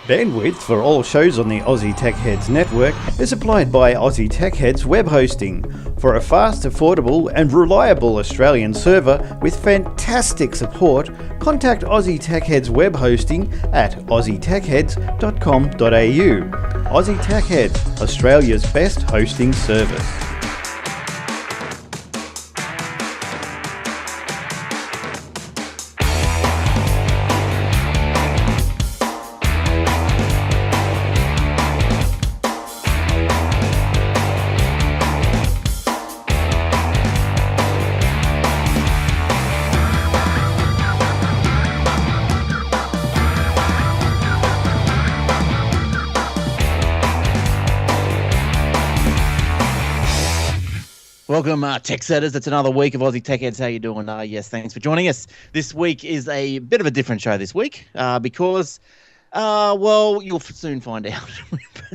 Bandwidth for all shows on the Aussie Tech Heads network is supplied by Aussie Tech Heads Web Hosting. For a fast, affordable and reliable Australian server with fantastic support, contact Aussie Tech Heads Web Hosting at aussietechheads.com.au. Aussie Tech Heads, Australia's best hosting service. Welcome, Tech Setters. It's another week of Aussie Tech Heads. How you doing? Yes, thanks for joining us. This week is a bit of a different show this week because, well, you'll soon find out.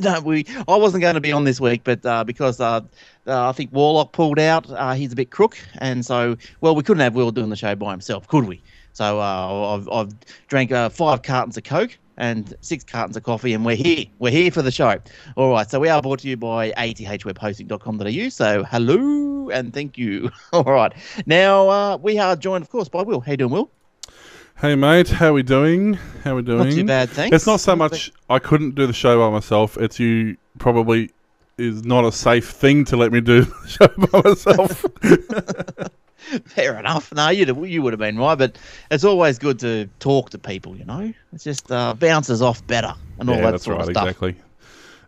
I wasn't going to be on this week, but because I think Warlock pulled out, he's a bit crook, and so, well, we couldn't have Will doing the show by himself, could we? So I've drank 5 cartons of Coke and 6 cartons of coffee, and we're here. We're here for the show. All right, so we are brought to you by athwebhosting.com.au, so hello and thank you. All right, now we are joined, of course, by Will. How you doing, Will? Hey, mate. How we doing? Not too bad, thanks. It's not so much I couldn't do the show by myself. It's you probably is not a safe thing to let me do the show by myself. Fair enough. No, you would have been right, but it's always good to talk to people, you know? It just bounces off better and all that sort of stuff. Exactly.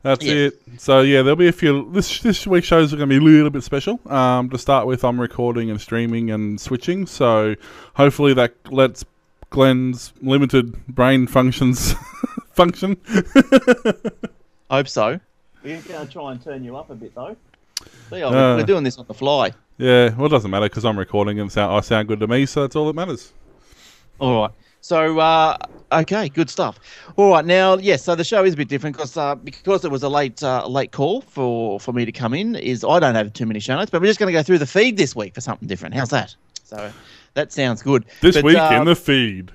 That's it. So, yeah, there'll be a few... This week's shows are going to be a little bit special. To start with, I'm recording and streaming and switching, so hopefully that lets Glenn's limited brain functions function. Hope so. We're going to try and turn you up a bit, though. See, we're doing this on the fly. Yeah, well, it doesn't matter because I'm recording and I sound good to me, so that's all that matters. All right. So, okay, good stuff. All right, now, yes, so the show is a bit different because it was a late call for me to come in. I don't have too many show notes, but we're just going to go through the feed this week for something different. How's that? So that sounds good. This week in the feed.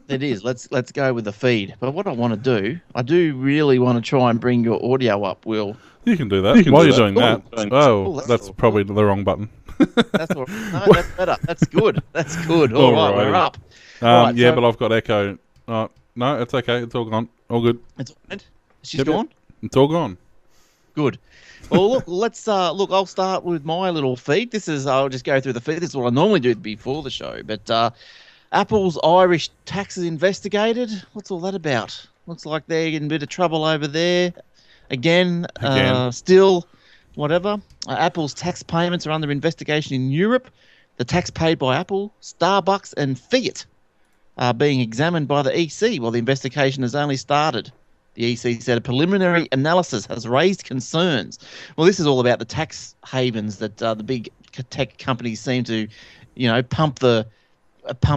It is. Let's go with the feed. But what I want to do, I do really want to try and bring your audio up, Will. You can do that. While you're doing that. Oh, that's probably the wrong button. That's all right. No, that's better. That's good. That's good. All right, we're up. Right, yeah, but I've got echo. No, it's okay. It's all gone. All good. It's all good. She's gone? It's all gone. Good. Well, look, let's I'll start with my little feed. I'll just go through the feed. This is what I normally do before the show. But Apple's Irish taxes investigated. What's all that about? Looks like they're in a bit of trouble over there. Again. Still, whatever. Apple's tax payments are under investigation in Europe. The tax paid by Apple, Starbucks and Fiat are being examined by the EC while the investigation has only started. The EC said a preliminary analysis has raised concerns. Well, this is all about the tax havens that the big tech companies seem to, pump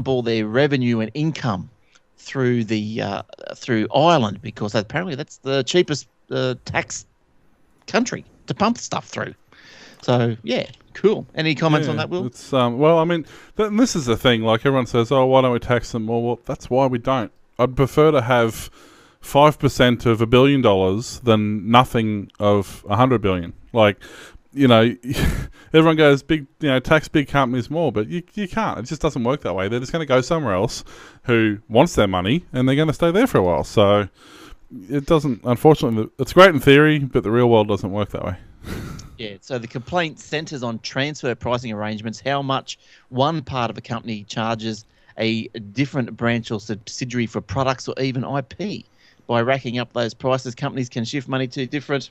all their revenue and income through through Ireland because apparently that's the cheapest tax country to pump stuff through. So yeah, cool. Any comments on that, Will? It's well, I mean, this is the thing. Like everyone says, oh, why don't we tax them more? Well, that's why we don't. I'd prefer to have 5% of $1 billion than nothing of 100 billion. Like, everyone goes big, tax big companies more, but you can't. It just doesn't work that way. They're just going to go somewhere else who wants their money, and they're going to stay there for a while. So it doesn't. Unfortunately, it's great in theory, but the real world doesn't work that way. Yeah, so the complaint centres on transfer pricing arrangements, how much one part of a company charges a different branch or subsidiary for products or even IP. By racking up those prices, companies can shift money to different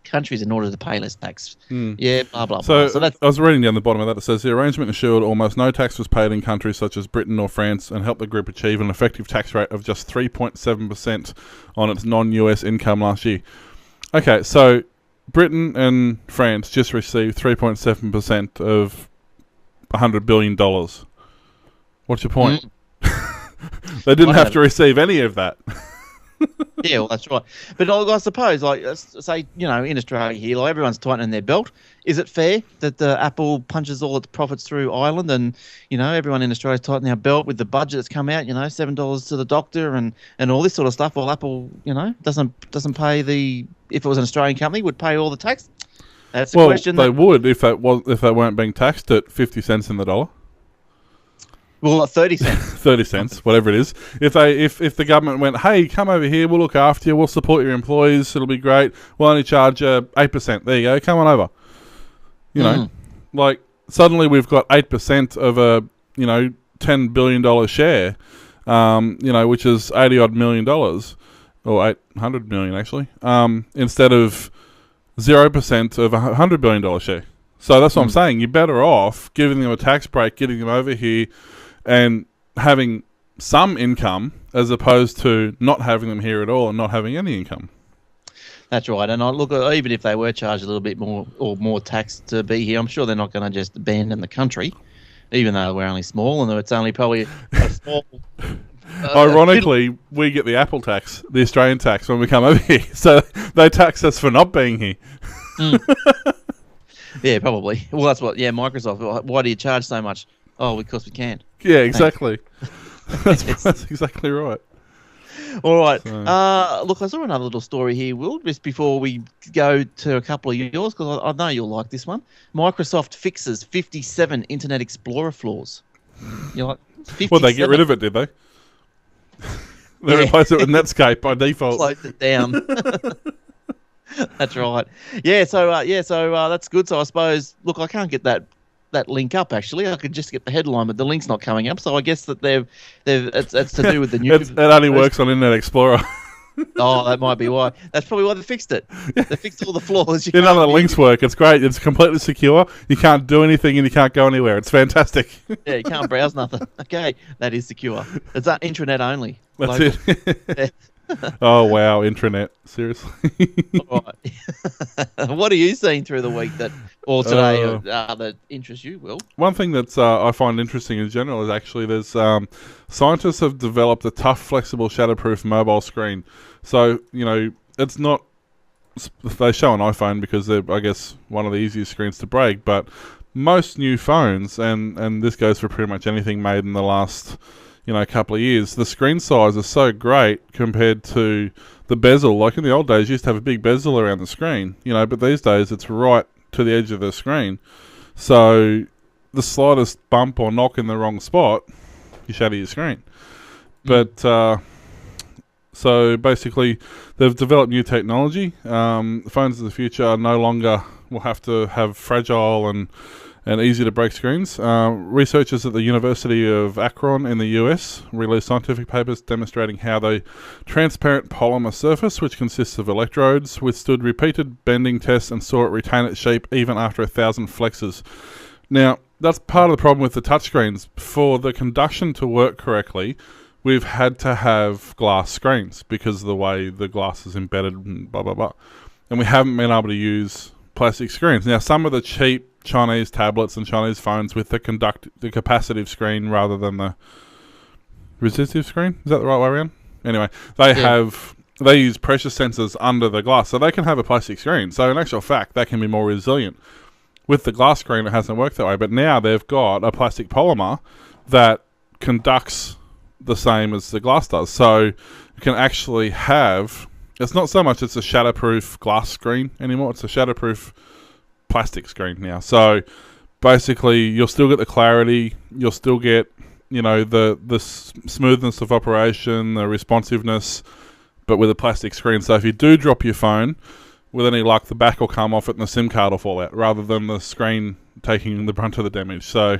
countries in order to pay less tax. Yeah, blah, blah, blah. So I was reading down the bottom of that. It says the arrangement ensured almost no tax was paid in countries such as Britain or France and helped the group achieve an effective tax rate of just 3.7% on its non-US income last year. Okay, so Britain and France just received 3.7% of $100 billion. What's your point? They didn't have to receive any of that. Yeah, well, that's right. But I suppose, like, say, in Australia here, like everyone's tightening their belt. Is it fair that the Apple punches all its profits through Ireland, and everyone in Australia's tightening their belt with the budget that's come out? $7 to the doctor and all this sort of stuff. While Apple, doesn't pay if it was an Australian company, would pay all the tax. That's the question. They would if they weren't being taxed at 50 cents in the dollar. Well, like 30 cents. 30 cents, whatever it is. If the government went, hey, come over here, we'll look after you, we'll support your employees, it'll be great. We'll only charge 8%. There you go, come on over. Like suddenly we've got 8% of a $10 billion share, which is $80 million or $800 million actually, instead of 0% of a $100 billion share. So that's what I'm saying. You're better off giving them a tax break, getting them over here, and having some income as opposed to not having them here at all and not having any income. That's right. And I look, even if they were charged a little bit more or more tax to be here, I'm sure they're not going to just abandon the country, even though we're only small and it's only probably a small. Ironically, we get the Apple tax, the Australian tax, when we come over here. So they tax us for not being here. Yeah, probably. Well, that's what. Yeah, Microsoft. Why do you charge so much? Oh, because we can. Yeah, exactly. That's exactly right. All right. So. Look, I saw another little story here, Will, just before we go to a couple of yours, because I know you'll like this one. Microsoft fixes 57 Internet Explorer flaws. You're like, 57? Well, they get rid of it, did they? They replaced it with Netscape by default. Closed it down. That's right. Yeah. So that's good. So I suppose, look, I can't get that link up. Actually, I could just get the headline, but the link's not coming up. So I guess that it's to do with the new. It only works on Internet Explorer. Oh, that might be why. That's probably why they fixed it. They fixed all the flaws. None of the links work. It's great. It's completely secure. You can't do anything and you can't go anywhere. It's fantastic. Yeah, you can't browse nothing. Okay, that is secure. It's intranet only. That's local. it. Oh, wow. Intranet. Seriously. All right. What are you seeing through the week or today that interests you, Will? One thing that I find interesting in general is actually there's scientists have developed a tough, flexible, shatterproof mobile screen. So, it's not... They show an iPhone because they're, I guess, one of the easiest screens to break, but most new phones, and this goes for pretty much anything made in the last... couple of years, the screen size is so great compared to the bezel. Like in the old days, you used to have a big bezel around the screen, but these days it's right to the edge of the screen. So the slightest bump or knock in the wrong spot, you shatter your screen. But so basically, they've developed new technology. Phones of the future no longer will have to have fragile and easy to break screens. Researchers at the University of Akron in the US released scientific papers demonstrating how the transparent polymer surface, which consists of electrodes, withstood repeated bending tests and saw it retain its shape even after 1,000 flexes. Now, that's part of the problem with the touchscreens. For the conduction to work correctly, we've had to have glass screens because of the way the glass is embedded and blah, blah, blah. And we haven't been able to use plastic screens. Now, some of the cheap Chinese tablets and Chinese phones with the capacitive screen rather than the resistive screen. Is that the right way around? Anyway, they use pressure sensors under the glass, so they can have a plastic screen. So in actual fact, they can be more resilient. With the glass screen, it hasn't worked that way, but now they've got a plastic polymer that conducts the same as the glass does. So you can actually have... It's not so much it's a shatterproof glass screen anymore. It's a shatterproof plastic screen now. So basically you'll still get the clarity, you'll still get the smoothness of operation, the responsiveness, but with a plastic screen. So if you do drop your phone, with any luck the back will come off it and the SIM card will fall out rather than the screen taking the brunt of the damage. So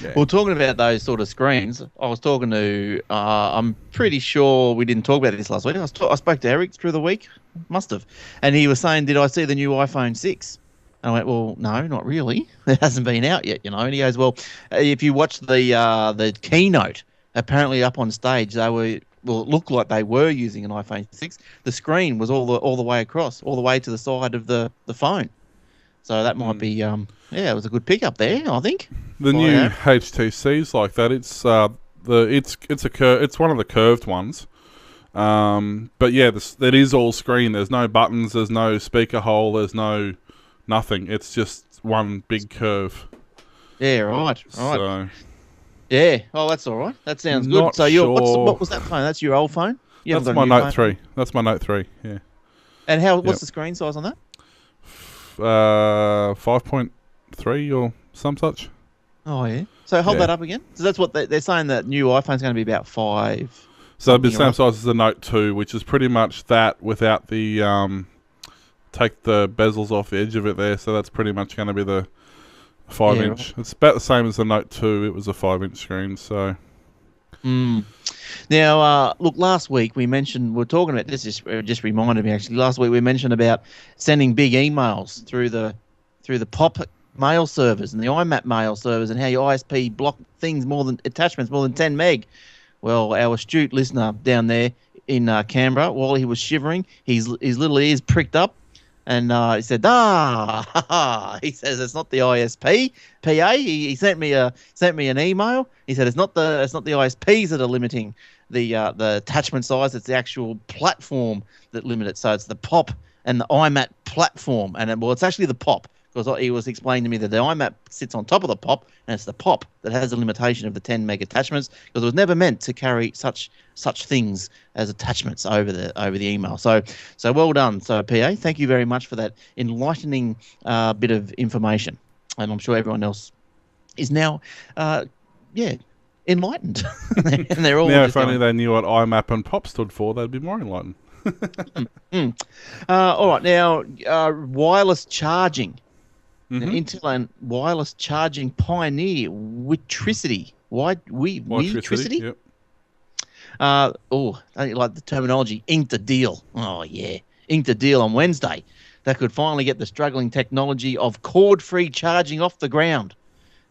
yeah. Well, talking about those sort of screens, I was talking to, I'm pretty sure we didn't talk about this last week. I spoke to Eric through the week, must have, and he was saying, did I see the new iPhone 6? And I went, well, no, not really. It hasn't been out yet, And he goes, well, if you watch the keynote, apparently up on stage, it looked like they were using an iPhone 6. The screen was all the way across, all the way to the side of the phone. So that might be, it was a good pickup there, I think. The new HTC's like that. It's it's one of the curved ones. But yeah, it is all screen. There's no buttons. There's no speaker hole. There's no nothing. It's just one big curve. Yeah, right. So, yeah. Oh, that's all right. That sounds good. Not So sure. what was that phone? That's your old phone? You haven't that's got a my new Note phone? 3. That's my Note 3. Yeah. And what's the screen size on that? 5.3 or some such. Oh yeah. So hold that up again. So that's what they're saying, that new iPhone's going to be about 5. So it'd be the same right? size as the Note 2, which is pretty much that without the take the bezels off the edge of it there. So that's pretty much going to be the 5-inch. Right. It's about the same as the Note 2. It was a 5-inch screen. So. Now, look, last week we we're talking about this. Just reminded me actually. Last week we mentioned about sending big emails through the POP mail servers and the IMAP mail servers, and how your ISP block attachments more than 10 meg. Well, our astute listener down there in Canberra, while he was shivering, his little ears pricked up, and he said, he says it's not the ISP PA. He sent me an email. He said it's not the ISPs that are limiting the attachment size. It's the actual platform that limit it. So it's the POP and the IMAP platform, and it's actually the POP. Because he was explaining to me that the IMAP sits on top of the POP, and it's the POP that has the limitation of the 10 meg attachments, because it was never meant to carry such things as attachments over the email. So well done. So PA, thank you very much for that enlightening bit of information, and I'm sure everyone else is now, enlightened. And they're all Now, if only they knew what IMAP and POP stood for, they'd be more enlightened. All right, now wireless charging. Mm-hmm. Intel and wireless charging pioneer Witricity. Witricity? Yep. I like the terminology. Inked a deal. Oh yeah, inked a deal on Wednesday that could finally get the struggling technology of cord-free charging off the ground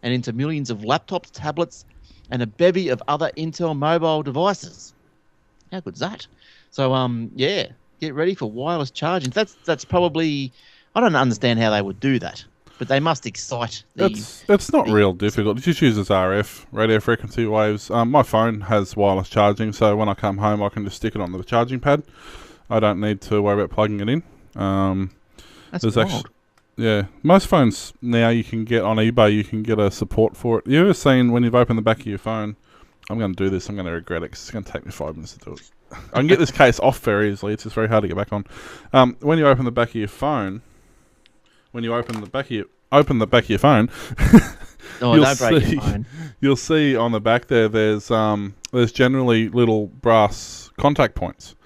and into millions of laptops, tablets, and a bevy of other Intel mobile devices. How good's that? So get ready for wireless charging. That's probably, I don't understand how they would do that, but they must excite It's not real difficult. It just uses RF, radio frequency waves. My phone has wireless charging, so when I come home, I can just stick it on the charging pad. I don't need to worry about plugging it in. That's wild. Most phones now you can get on eBay. You can get a support for it. You ever seen when you've opened the back of your phone? I'm going to do this. I'm going to regret it because it's going to take me 5 minutes to do it. I can get this case off very easily. It's just very hard to get back on. When you open the back of your phone, you'll see on the back there. There's generally little brass contact points.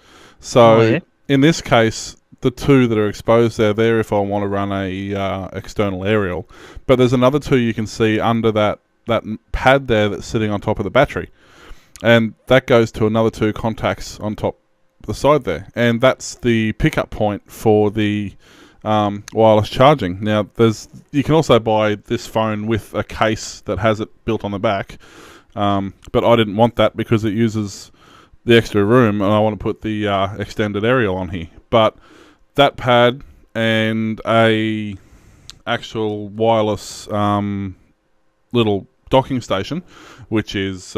So in this case, the two that are exposed there if I want to run a external aerial. But there's another two you can see under that pad there that's sitting on top of the battery. And that goes to another two contacts on top of the side there. And that's the pickup point for the wireless charging. Now, you can also buy this phone with a case that has it built on the back. But I didn't want that because it uses the extra room, and I want to put the extended aerial on here. But that pad and a actual wireless little docking station, which is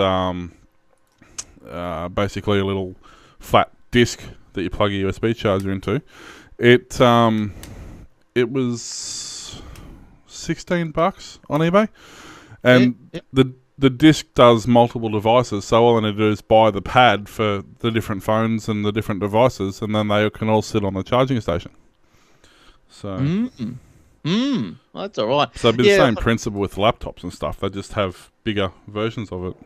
basically a little flat disc that you plug a USB charger into. It was $16 on eBay, and the disc does multiple devices. So all I need to do is buy the pad for the different phones and the different devices, and then they can all sit on the charging station. So, well, that's all right. So it'd be the same principle with laptops and stuff. They just have bigger versions of it.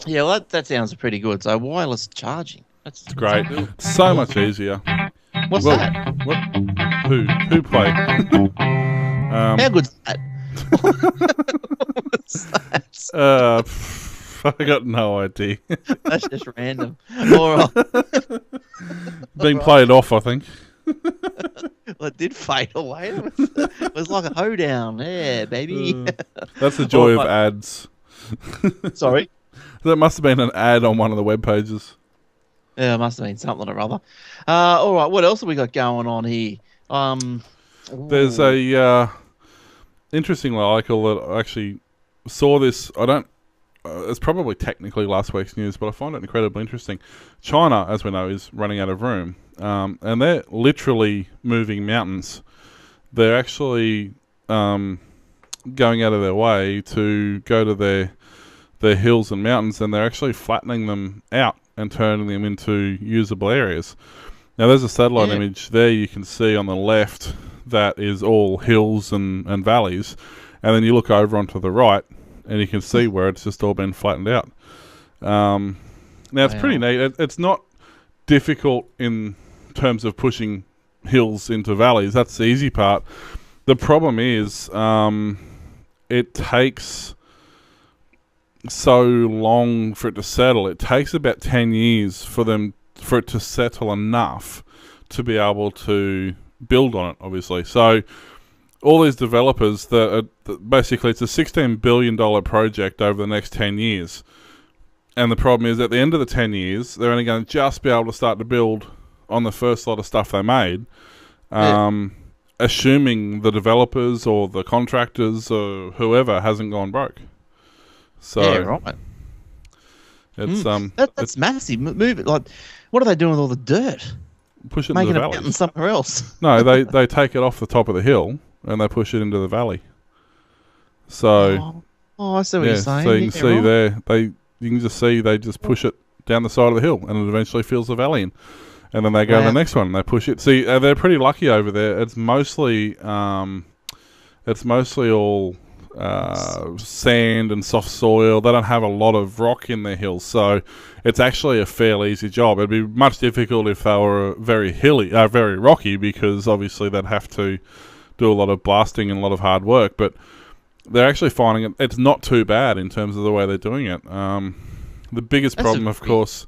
Yeah, well, that sounds pretty good. So wireless charging. That's great. It's so much easier. What's that? What? Who played? How good's that? What's that? I got no idea. That's just random. All right. Being played off, I think. Well, it did fade away. It was like a hoedown. Yeah, baby. That's the joy of ads. Sorry? That must have been an ad on one of the web pages. Yeah, it must have been something or other. All right, what else have we got going on here? There's a interesting article that I actually saw this. it's probably technically last week's news, but I find it incredibly interesting. China, as we know, is running out of room, and they're literally moving mountains. They're actually going out of their way to go to their hills and mountains, and they're actually flattening them out and turning them into usable areas. Now, there's a satellite image there you can see on the left that is all hills and valleys, and then you look over onto the right, and you can see where it's just all been flattened out. Now, it's pretty neat. It's not difficult in terms of pushing hills into valleys. That's the easy part. The problem is it takes so long for it to settle. It takes about 10 years for it to settle enough to be able to build on it, obviously. So all these developers, basically it's a $16 billion project over the next 10 years. And the problem is at the end of the 10 years, they're only going to just be able to start to build on the first lot of stuff they made, assuming the developers or the contractors or whoever hasn't gone broke. So right. It's that's massive. Move it. Like, what are they doing with all the dirt? Push it Making into the a valley. mountain somewhere else. No, they take it off the top of the hill and they push it into the valley. So I see what you're saying. So you can see there, you can just see they just push it down the side of the hill, and it eventually fills the valley in. And then they go to the next one and they push it. See, they're pretty lucky over there. It's mostly all sand and soft soil. They don't have a lot of rock in their hills, so it's actually a fairly easy job. It'd be much difficult if they were very hilly, very rocky, because obviously they'd have to do a lot of blasting and a lot of hard work. But they're actually finding it's not too bad in terms of the way they're doing it. The biggest problem, of course,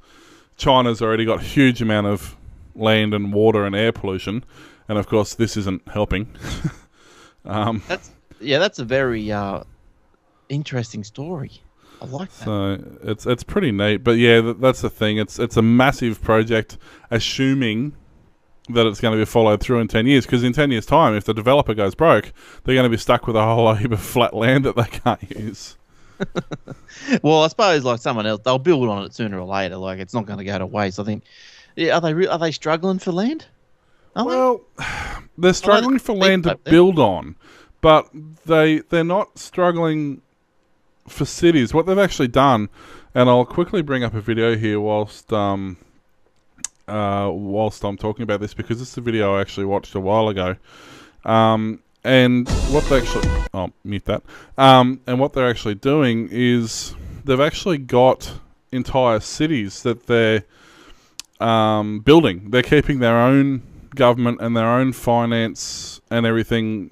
China's already got a huge amount of land and water and air pollution, and of course this isn't helping. That's a very interesting story. I like that. So it's pretty neat, but yeah, that's the thing. It's a massive project, assuming that it's going to be followed through in 10 years. Because in 10 years' time, if the developer goes broke, they're going to be stuck with a whole heap of flat land that they can't use. Well, I suppose like someone else, they'll build on it sooner or later. Like, it's not going to go to waste. I think. Yeah, are they struggling for land? They're struggling for land to build on, but they're not struggling for cities. What they've actually done, and I'll quickly bring up a video here whilst I'm talking about this, because this is a video I actually watched a while ago. And what they actually... Oh, mute that. And what they're actually doing is they've actually got entire cities that they're building. They're keeping their own government and their own finance and everything,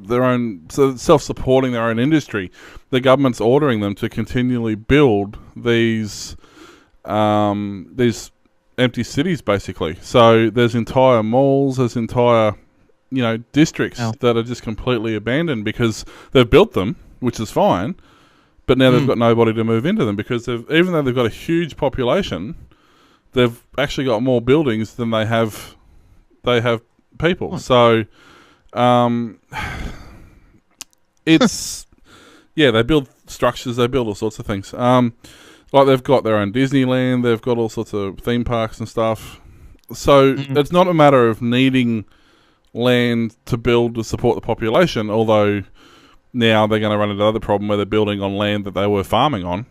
so self-supporting their own industry. The government's ordering them to continually build these empty cities, basically. So there's entire malls, there's entire districts that are just completely abandoned because they've built them, which is fine, but now they've got nobody to move into them, because even though they've got a huge population, they've actually got more buildings than they have people. So it's they build structures, they build all sorts of things. Like they've got their own Disneyland, they've got all sorts of theme parks and stuff. So it's not a matter of needing land to build to support the population, although now they're going to run into another problem where they're building on land that they were farming on.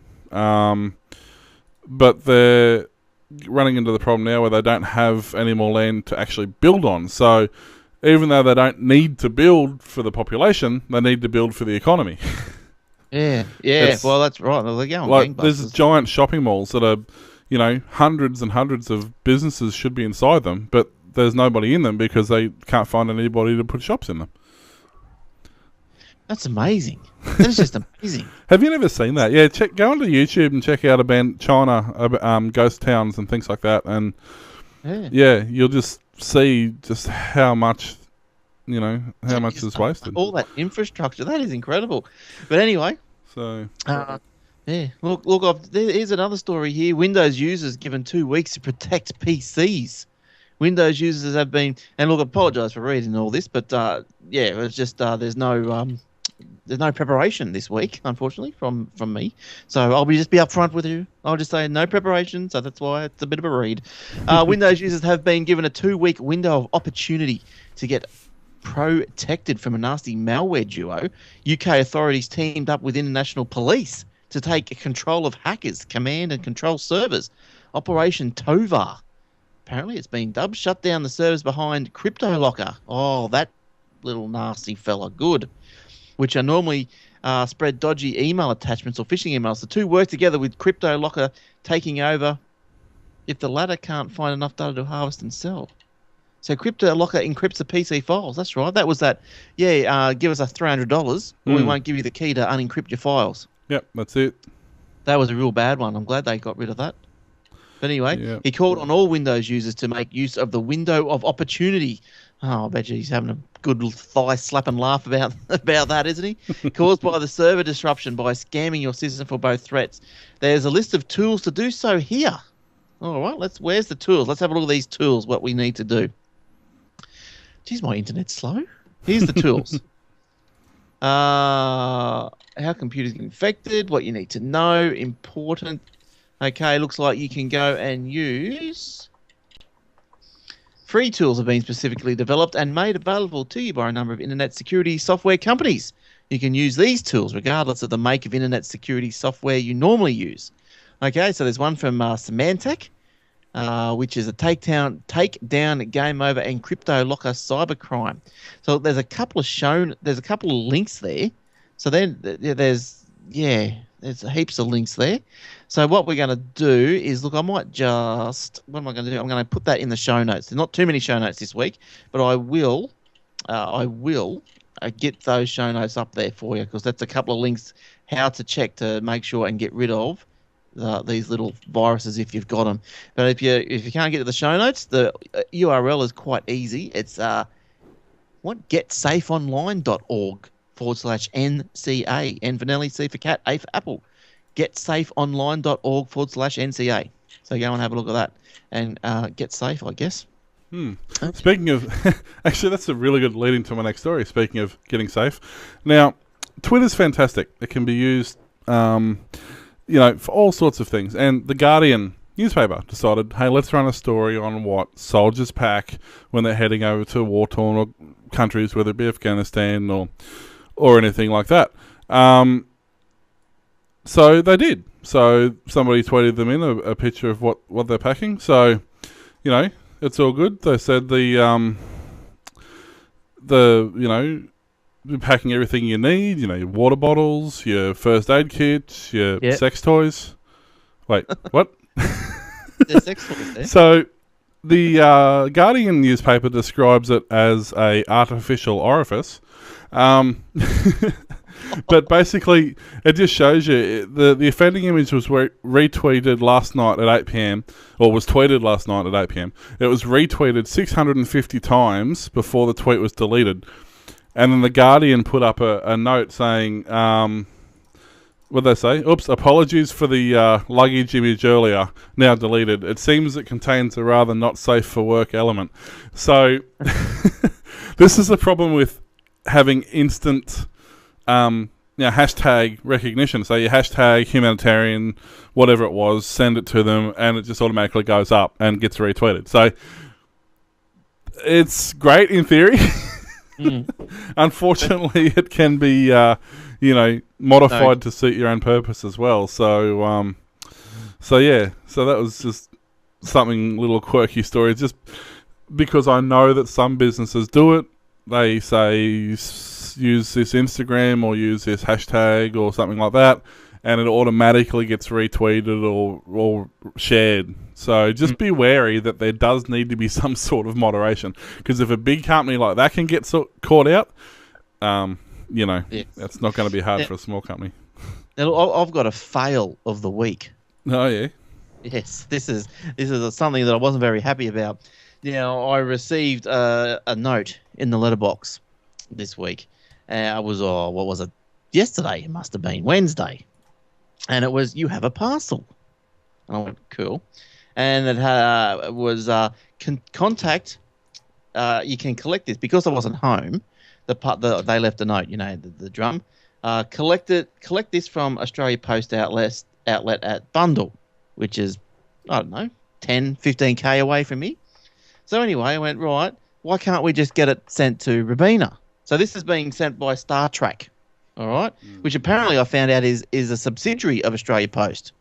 But they're running into the problem now where they don't have any more land to actually build on. So even though they don't need to build for the population, they need to build for the economy. Yeah. Well, that's right. They're going like there's giant shopping malls that are, hundreds and hundreds of businesses should be inside them, but there's nobody in them because they can't find anybody to put shops in them. That's amazing. That's just amazing. Have you never seen that? Yeah, go onto YouTube and check out about China, ghost towns and things like that, and you'll just see just how much, how much is wasted. All that infrastructure, that is incredible. But anyway, so look. Here's another story here. Windows users given 2 weeks to protect PCs. Windows users have been, and look, I apologise for reading all this, but it's just there's no there's no preparation this week, unfortunately, from me. So I'll just be upfront with you. I'll just say no preparation, so that's why it's a bit of a read. Windows users have been given a 2-week window of opportunity to get protected from a nasty malware duo. UK authorities teamed up with international police to take control of hackers' command and control servers. Operation Tovar. Apparently it's been dubbed. Shut down the servers behind CryptoLocker. Oh, that little nasty fella. Good. Which are normally spread dodgy email attachments or phishing emails. The two work together with CryptoLocker taking over if the latter can't find enough data to harvest and sell. So CryptoLocker encrypts the PC files. That's right. That was that. Yeah, give us a $300 or we won't give you the key to unencrypt your files. Yep, that's it. That was a real bad one. I'm glad they got rid of that. But anyway, He called on all Windows users to make use of the window of opportunity. Oh, I bet you he's having a good thigh slap and laugh about that, isn't he? Caused by the server disruption by scamming your system for both threats. There's a list of tools to do so here. All right, where's the tools? Let's have a look at these tools, what we need to do. Geez, my internet's slow. Here's the tools. How computers get infected, what you need to know, important. Okay, looks like you can go and use... Free tools have been specifically developed and made available to you by a number of internet security software companies. You can use these tools regardless of the make of internet security software you normally use. Okay, so there's one from Symantec, which is a takedown, game over, and CryptoLocker cybercrime. So there's a couple of links there. So then there's heaps of links there. So what we're going to do is, look, what am I going to do? I'm going to put that in the show notes. There's not too many show notes this week, but I will get those show notes up there for you, because that's a couple of links how to check to make sure and get rid of these little viruses if you've got them. But if you can't get to the show notes, the URL is quite easy. It's getsafeonline.org/NCA. N for Nelly, C for cat, A for apple. Getsafeonline.org/NCA. So go and have a look at that and get safe, I guess. Speaking of, actually, that's a really good lead into my next story. Speaking of getting safe, now Twitter's fantastic. It can be used, for all sorts of things. And the Guardian newspaper decided, hey, let's run a story on what soldiers pack when they're heading over to war-torn countries, whether it be Afghanistan or anything like that. So they did. So somebody tweeted them in a picture of what they're packing. So, it's all good. They said you're packing everything you need, your water bottles, your first aid kit, your sex toys. Wait, what? There's sex toys there. So the Guardian newspaper describes it as a artificial orifice. But basically, it just shows you the offending image was retweeted last night at 8 p.m. or was tweeted last night at 8 p.m. It was retweeted 650 times before the tweet was deleted. And then the Guardian put up a note saying, what did they say? Oops, apologies for the luggage image earlier, now deleted. It seems it contains a rather not safe for work element. So this is the problem with having instant hashtag recognition. So you hashtag humanitarian, whatever it was, send it to them, and it just automatically goes up and gets retweeted. So it's great in theory. Unfortunately, it can be, modified to suit your own purpose as well. So, so that was just something, little quirky story. Just because I know that some businesses do it, they say use this Instagram or use this hashtag or something like that, and it automatically gets retweeted or shared. So just be wary that there does need to be some sort of moderation, because if a big company like that can get caught out, it's not going to be hard for a small company. Now, I've got a fail of the week. Oh yeah. Yes, this is something that I wasn't very happy about. I received a note in the letterbox this week. It was, what was it? Yesterday, it must have been Wednesday. And it was, you have a parcel. And I went, cool. And it was contact. You can collect this. Because I wasn't home, they left a note, the drum. Collect this from Australia Post outlet at Bundle, which is, I don't know, 10, 15K away from me. So anyway, I went, right, why can't we just get it sent to Robina? So this is being sent by Star Trek, all right, which apparently I found out is a subsidiary of Australia Post,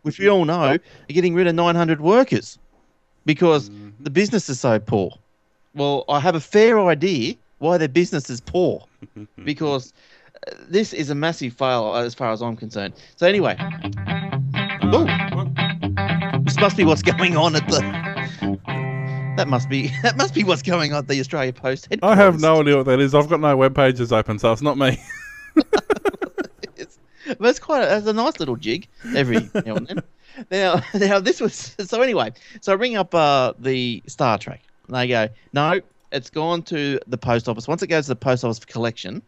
which we all know are getting rid of 900 workers because the business is so poor. Well, I have a fair idea why their business is poor because this is a massive fail as far as I'm concerned. So anyway, this must be what's going on at the... That must be what's going on at the Australia Post headquarters. I have no idea what that is. I've got no web pages open, so it's not me. But it's a nice little jig every now and then. Now this was so anyway. So I ring up the Star Trek, and they go, no, it's gone to the post office. Once it goes to the post office for collection,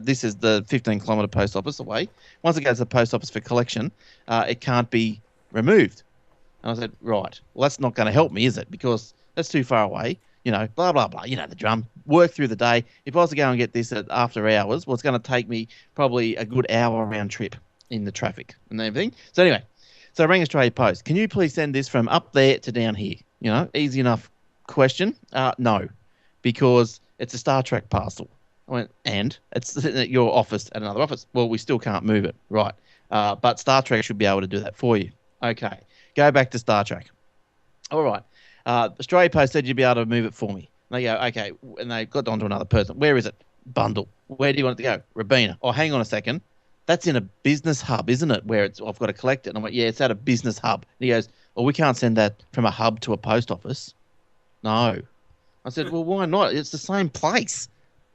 this is the 15-kilometre post office away. Once it goes to the post office for collection, it can't be removed. And I said, right, well that's not going to help me, is it? Because that's too far away. You know, blah, blah, blah. You know the drum. Work through the day. If I was to go and get this at after hours, well, it's going to take me probably a good hour round trip in the traffic and everything. So anyway, so I rang Australia Post. Can you please send this from up there to down here? You know, easy enough question. No, because it's a Star Trek parcel. I went, and it's at your office at another office. Well, we still can't move it. Right. But Star Trek should be able to do that for you. Okay. Go back to Star Trek. All right. Australia Post said you'd be able to move it for me. And they go, okay. And they got on to another person. Where is it? Bundle. Where do you want it to go? Robina. Oh, hang on a second. That's in a business hub, isn't it? Where I've got to collect it. And I'm like, yeah, it's at a business hub. And he goes, well, we can't send that from a hub to a post office. No. I said, well, why not? It's the same place.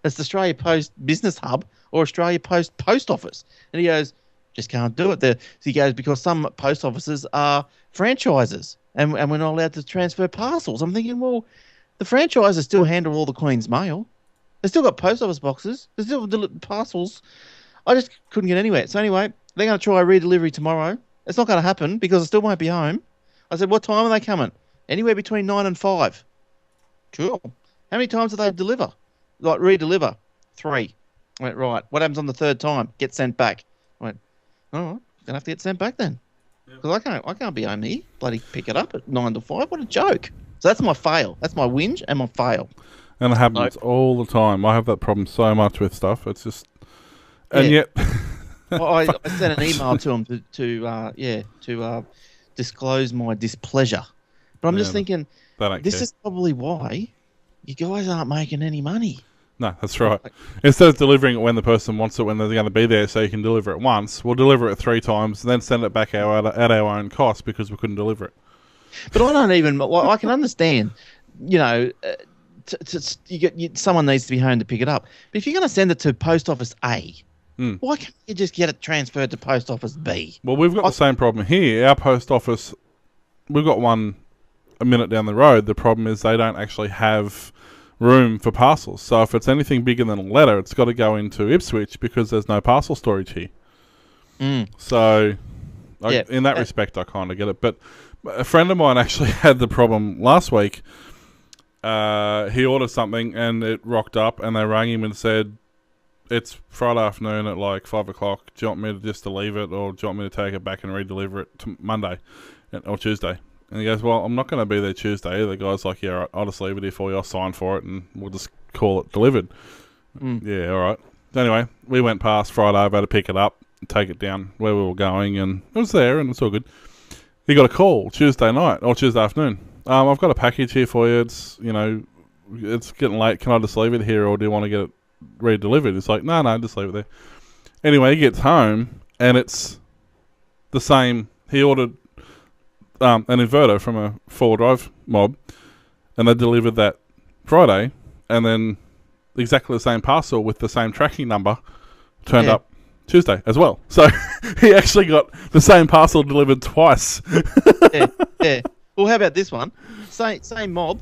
It's the Australia Post business hub or Australia Post post office. And he goes, just can't do it. So he goes, because some post offices are franchises and we're not allowed to transfer parcels. I'm thinking, well, the franchises still handle all the Queen's mail. They still got post office boxes. They still parcels. I just couldn't get anywhere. So anyway, they're going to try redelivery tomorrow. It's not going to happen because I still won't be home. I said, what time are they coming? Anywhere between 9 and 5. Cool. How many times do they deliver? Like redeliver? 3. I went, right. What happens on the third time? Get sent back. I went, all right, gonna have to get sent back then. Because I can't be home here. Bloody pick it up at 9 to 5. What a joke. So that's my fail. That's my whinge and my fail. And it happens all the time. I have that problem so much with stuff. It's just, and yet, I sent an email to him to disclose my displeasure. But I'm just thinking, this is probably why you guys aren't making any money. No, that's right. Instead of delivering it when the person wants it, when they're going to be there, so you can deliver it once, we'll deliver it 3 times and then send it back at our own cost because we couldn't deliver it. But I don't even. I can understand, you know, someone needs to be home to pick it up. But if you're going to send it to Post Office A, why can't you just get it transferred to Post Office B? Well, we've got the same problem here. Our post office, we've got one a minute down the road. The problem is they don't actually have room for parcels. So if it's anything bigger than a letter, it's got to go into Ipswich because there's no parcel storage here. So in that respect, I kind of get it. But a friend of mine actually had the problem last week. He ordered something and it rocked up and they rang him and said, it's Friday afternoon at like 5 o'clock. Do you want me to just to leave it or do you want me to take it back and redeliver it to Monday or Tuesday? And he goes, well, I'm not going to be there Tuesday. The guy's like, yeah, all right, I'll just leave it here for you. I'll sign for it and we'll just call it delivered. Yeah, all right. Anyway, we went past Friday over to pick it up and take it down where we were going and it was there and it's all good. He got a call Tuesday night or Tuesday afternoon. I've got a package here for you. It's, you know, it's getting late. Can I just leave it here or do you want to get it redelivered? It's like, no, just leave it there. Anyway, he gets home and it's the same. He ordered an inverter from a 4-drive mob and they delivered that Friday and then exactly the same parcel with the same tracking number turned up Tuesday as well. So he actually got the same parcel delivered twice. Yeah. Well, how about this one? Same mob,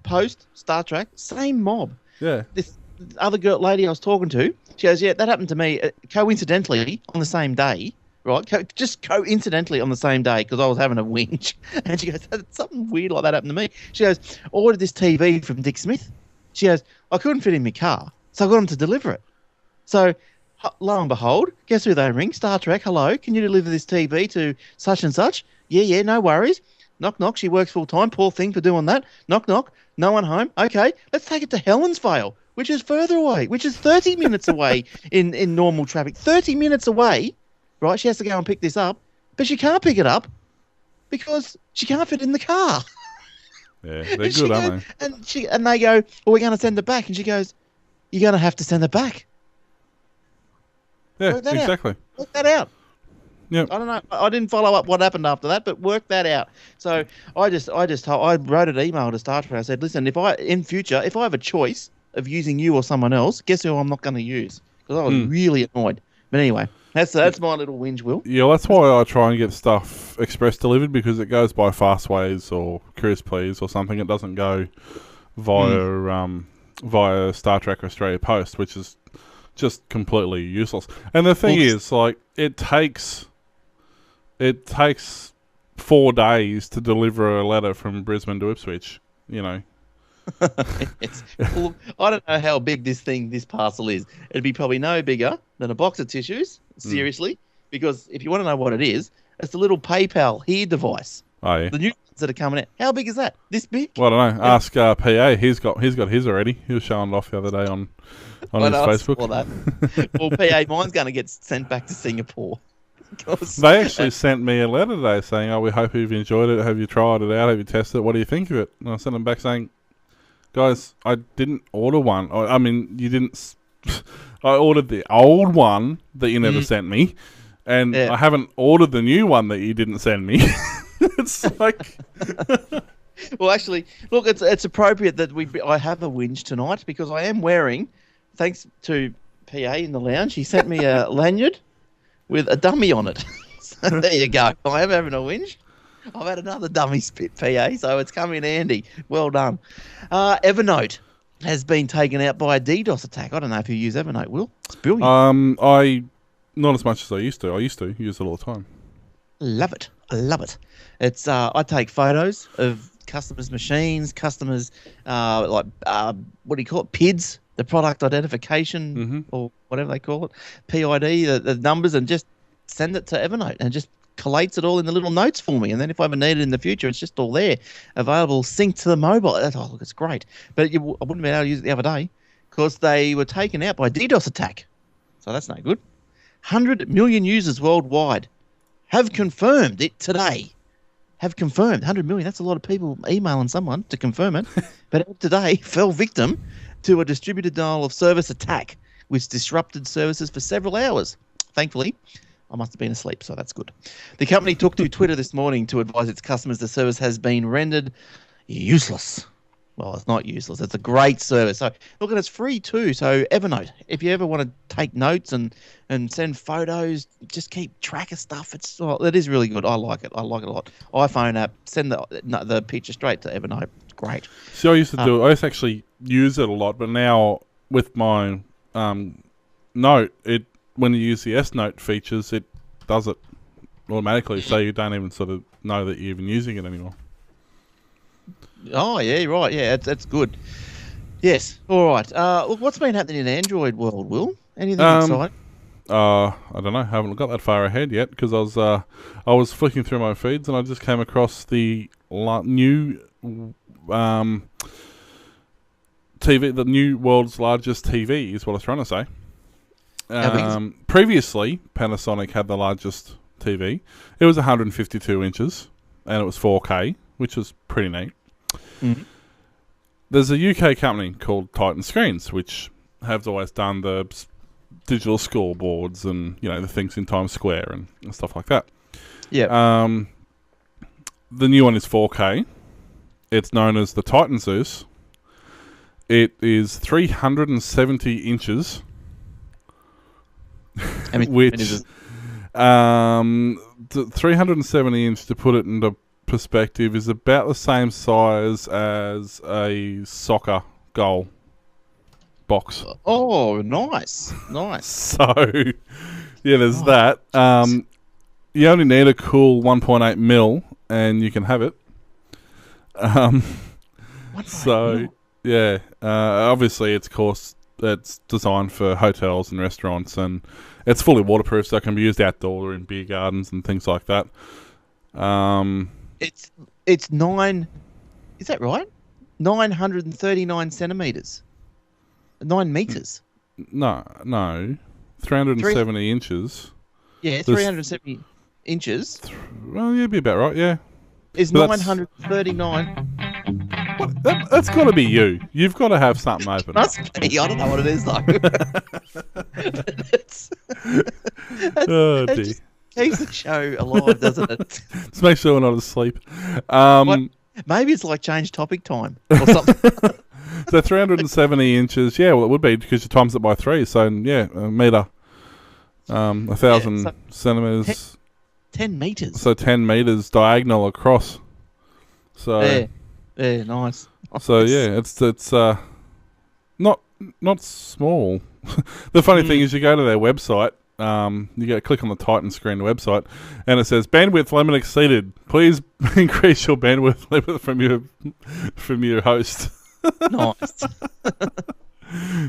Post, Star Trek, same mob. Yeah. This other lady I was talking to, she goes, yeah, that happened to me coincidentally on the same day, right? Just coincidentally on the same day because I was having a whinge. And she goes, something weird like that happened to me. She goes, ordered this TV from Dick Smith. She goes, I couldn't fit in my car, so I got him to deliver it. So lo and behold, guess who they ring? Star Trek. Hello, can you deliver this TV to such and such? Yeah, no worries. Knock, knock. She works full time. Poor thing for doing that. Knock, knock. No one home. Okay, let's take it to Helensvale, which is further away, which is 30 minutes away in normal traffic. 30 minutes away, right? She has to go and pick this up, but she can't pick it up because she can't fit in the car. Yeah, they're good, aren't they? And they go, well, we're going to send it back. And she goes, you're going to have to send it back. Yeah, exactly. Work that out. Yeah. I don't know. I didn't follow up what happened after that, but work that out. So I wrote an email to Star Trek. I said, listen, in future, if I have a choice of using you or someone else, guess who I'm not going to use? Because I was really annoyed. But anyway, that's my little whinge, Will. Yeah, that's why I try and get stuff express delivered, because it goes by Fastways or Curious Please or something. It doesn't go via Star Trek Australia Post, which is just completely useless. And the thing is, like, it takes 4 days to deliver a letter from Brisbane to Ipswich, you know. Well, I don't know how big this parcel is. It'd be probably no bigger than a box of tissues, seriously, because if you want to know what it is, it's the little PayPal here device. Oh, yeah. The new ones that are coming out. How big is that? This big? Well, I don't know. Ask PA. He's got his already. He was showing it off the other day on his Facebook. Well, PA, mine's going to get sent back to Singapore. They actually sent me a letter today saying, "Oh, we hope you've enjoyed it. Have you tried it out? Have you tested it? What do you think of it?" And I sent them back saying, "Guys, I didn't order one. I mean, you didn't. I ordered the old one that you never sent me, and I haven't ordered the new one that you didn't send me." It's like, well, actually, look, it's appropriate that I have a whinge tonight because I am wearing, thanks to PA in the lounge, he sent me a lanyard with a dummy on it. So there you go. I am having a whinge. I've had another dummy spit, PA, so it's come in handy. Well done. Evernote has been taken out by a DDoS attack. I don't know if you use Evernote, Will. It's brilliant. Not as much as I used to. I used to use it all the time. Love it. I love it. It's I take photos of customers' machines, customers what do you call it? PIDs, the product identification or whatever they call it, PID, the numbers, and just send it to Evernote and just collates it all in the little notes for me. And then if I ever need it in the future, it's just all there, available, synced to the mobile. Oh, look, it's great. But I wouldn't be able to use it the other day because they were taken out by a DDoS attack. So that's no good. 100 million users worldwide have confirmed it today. Have confirmed 100 million. That's a lot of people emailing someone to confirm it. But today fell victim to a distributed denial of service attack, which disrupted services for several hours. Thankfully, I must have been asleep, so that's good. The company took to Twitter this morning to advise its customers the service has been rendered useless. Well, it's not useless. It's a great service. So look, and it's free too. So Evernote, if you ever want to take notes and send photos, just keep track of stuff. It is really good. I like it. I like it a lot. iPhone app, send the picture straight to Evernote. It's great. So I used to I used to actually use it a lot, but now with my Note, when you use the S Note features, it does it automatically, so you don't even sort of know that you're even using it anymore. Oh, yeah, right. Yeah, that's good. Yes. All right. Look, what's been happening in Android world, Will? Anything exciting? I don't know. I haven't got that far ahead yet because I was flicking through my feeds and I just came across the new TV, the new world's largest TV is what I was trying to say. Previously, Panasonic had the largest TV. It was 152 inches and it was 4K, which was pretty neat. Mm-hmm. There's a UK company called Titan Screens, which have always done the digital scoreboards and the things in Times Square and stuff like that. Yeah. The new one is 4K. It's known as the Titan Zeus. It is 370 inches. Which 370 inch, to put it into perspective, is about the same size as a soccer goal box. Oh, nice. So, yeah, there's that. You only need a cool 1.8 mil, and you can have it. So, yeah, obviously it's cost it's designed for hotels and restaurants, and it's fully waterproof, so it can be used outdoor in beer gardens and things like that. It's 9. Is that right? 939 centimeters. 9 meters. No, 370 inches. Yeah, 370 inches Well, you'd be about right, yeah. is But that's- 939. That's got to be you. You've got to have something open. Must be. I don't know what it is though. Oh, It dear. just keeps the show alive, doesn't it? Let's make sure we're not asleep. Maybe it's like change topic time or something. So 370 inches, yeah, well, it would be because you times it by 3. So, yeah, a metre, 1,000 Yeah, so centimetres. 10 meters. So 10 metres diagonal across. So, Yeah, nice. so yeah, it's not small. The funny thing is, you go to their website. You go click on the Titan screen website, and it says bandwidth limit exceeded. Please increase your bandwidth limit from your host. Nice.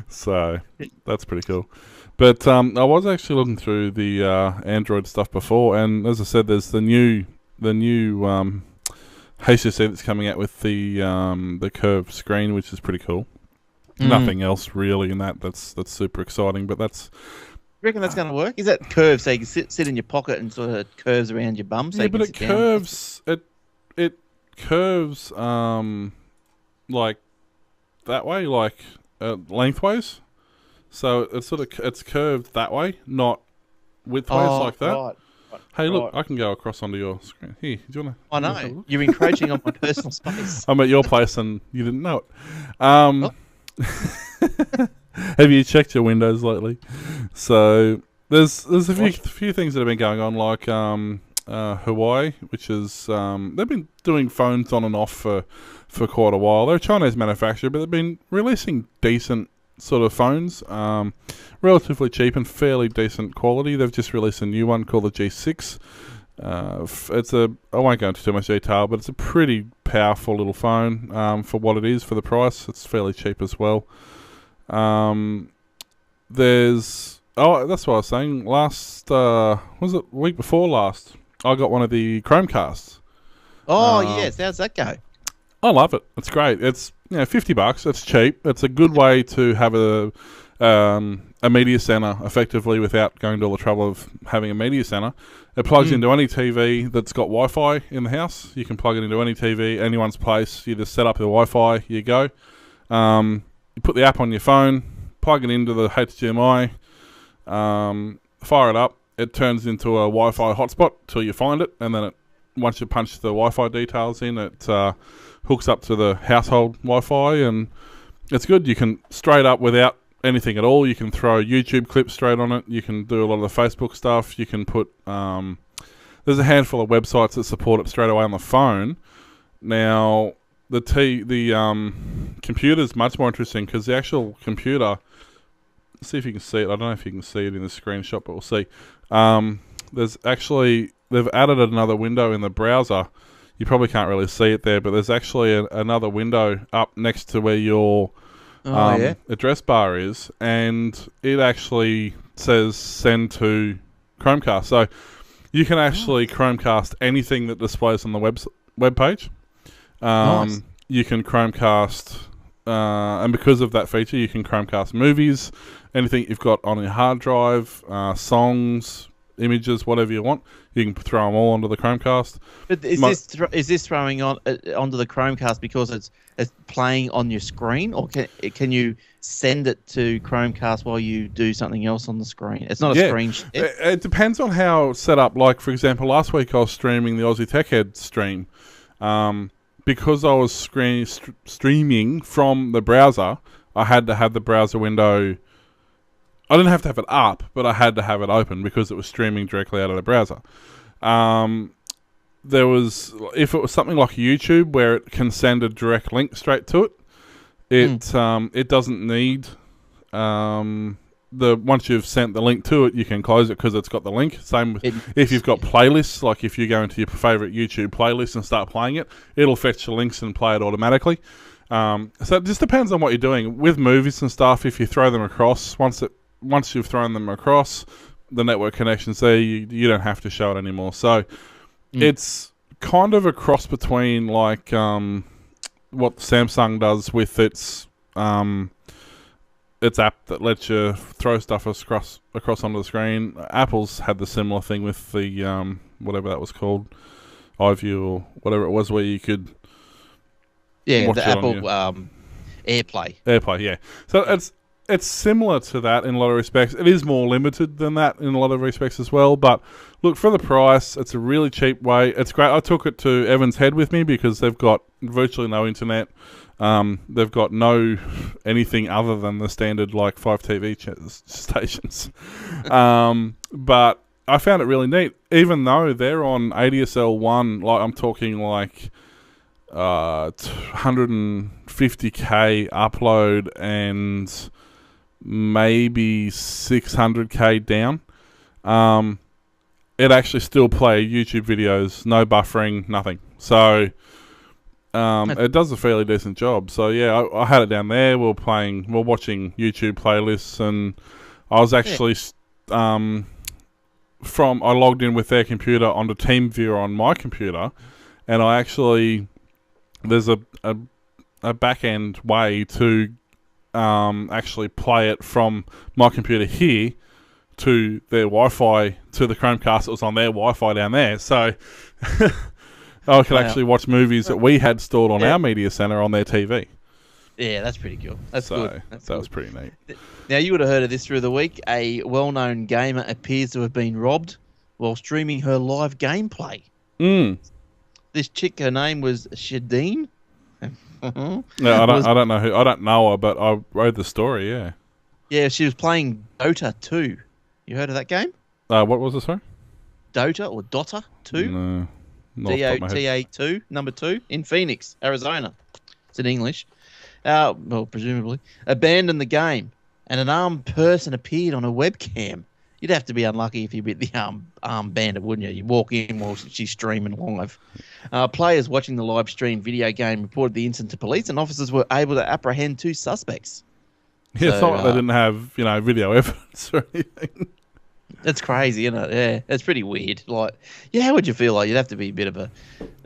So that's pretty cool. But I was actually looking through the Android stuff before, and as I said, there's the new HTC that's coming out with the curved screen, which is pretty cool. Nothing else really in that's super exciting, but that's. You reckon that's going to work? Is that curved so you can sit in your pocket and sort of curves around your bum? So Yeah, you but can it sit down? curves. It curves like that way, like lengthways. So it's curved that way, not widthways like that. Right. Hey, look, Right. I can go across onto your screen. Here, do you want to? I know. You're encroaching on my personal space. I'm at your place and you didn't know it. Have you checked your windows lately? So there's a few things that have been going on, like Hawaii, which is they've been doing phones on and off for quite a while. They're a Chinese manufacturer, but they've been releasing decent sort of phones, relatively cheap and fairly decent quality. They've just released a new one called the G6. I won't go into too much detail, but it's a pretty powerful little phone for what it is, for the price. It's fairly cheap as well. That's what I was saying. Was it week before last? I got one of the Chromecasts. Oh, yes. How's that go? I love it. It's great. It's $50. It's cheap. It's a good way to have a media center effectively without going to all the trouble of having a media center. It plugs into any TV that's got Wi-Fi in the house. You can plug it into any TV, anyone's place. You just set up the Wi-Fi. You go. You put the app on your phone, plug it into the HDMI, fire it up. It turns into a Wi-Fi hotspot till you find it, and then once you punch the Wi-Fi details in, it hooks up to the household Wi-Fi, and it's good. You can straight up without anything at all. You can throw YouTube clips straight on it. You can do a lot of the Facebook stuff. You can put there's a handful of websites that support it straight away on the phone. Now the computer's much more interesting because the actual computer. Let's see if you can see it. I don't know if you can see it in the screenshot, but we'll see. They've added another window in the browser. You probably can't really see it there, but there's actually another window up next to where your address bar is, and it actually says send to Chromecast. So you can actually Chromecast anything that displays on the web page. Nice. You can Chromecast, and because of that feature, you can Chromecast movies, anything you've got on your hard drive, songs, images, whatever you want. You can throw them all onto the Chromecast. But is this throwing onto the Chromecast because it's playing on your screen, or can you send it to Chromecast while you do something else on the screen? It's not a screen share. It depends on how it's set up. Like, for example, last week I was streaming the Aussie Tech Head stream. Because I was streaming from the browser, I had to have the browser window. I didn't have to have it up, but I had to have it open because it was streaming directly out of the browser. If it was something like YouTube where it can send a direct link straight to it, it doesn't need once you've sent the link to it, you can close it because it's got the link. Same if you've got playlists, like if you go into your favourite YouTube playlist and start playing it, it'll fetch the links and play it automatically. So it just depends on what you're doing with movies and stuff. If you throw them across, once you've thrown them across, the network connection's there. You don't have to show it anymore. So it's kind of a cross between like what Samsung does with its app that lets you throw stuff across onto the screen. Apple's had the similar thing with the whatever that was called, iView or whatever it was, where you could watch the it Apple on AirPlay. AirPlay, yeah. So it's similar to that in a lot of respects. It is more limited than that in a lot of respects as well. But look, for the price, it's a really cheap way. It's great. I took it to Evan's Head with me because they've got virtually no internet. They've got no anything other than the standard like 5 TV stations. But I found it really neat, even though they're on ADSL1. Like I'm talking like 150k upload and maybe 600k down. It actually still play YouTube videos, no buffering, nothing. So it does a fairly decent job. So yeah, I had it down there. We're watching YouTube playlists, and I was actually I logged in with their computer onto TeamViewer on my computer, and I actually there's a back end way to actually play it from my computer here to their Wi-Fi, to the Chromecast that was on their Wi-Fi down there. So I could actually watch movies that we had stored on our media center on their TV. Yeah, that's pretty cool. That's good. That was pretty neat. Now, you would have heard of this through the week. A well-known gamer appears to have been robbed while streaming her live gameplay. This chick, her name was Shadeen. No, I don't know who. I don't know her, but I read the story. Yeah. Yeah, she was playing Dota 2. You heard of that game? What was it, sorry? Dota or Dota 2? No. Dota 2, number 2, in Phoenix, Arizona. It's in English. Well, presumably. Abandoned the game, and an armed person appeared on a webcam. You'd have to be unlucky if you bit the armed bandit, wouldn't you? You walk in while she's streaming live. Players watching the live stream video game reported the incident to police, and officers were able to apprehend 2 suspects. Yeah, it's not like they didn't have, video evidence or anything. That's crazy, isn't it? Yeah, it's pretty weird. Like, how would you feel? Like, you'd have to be a bit of a,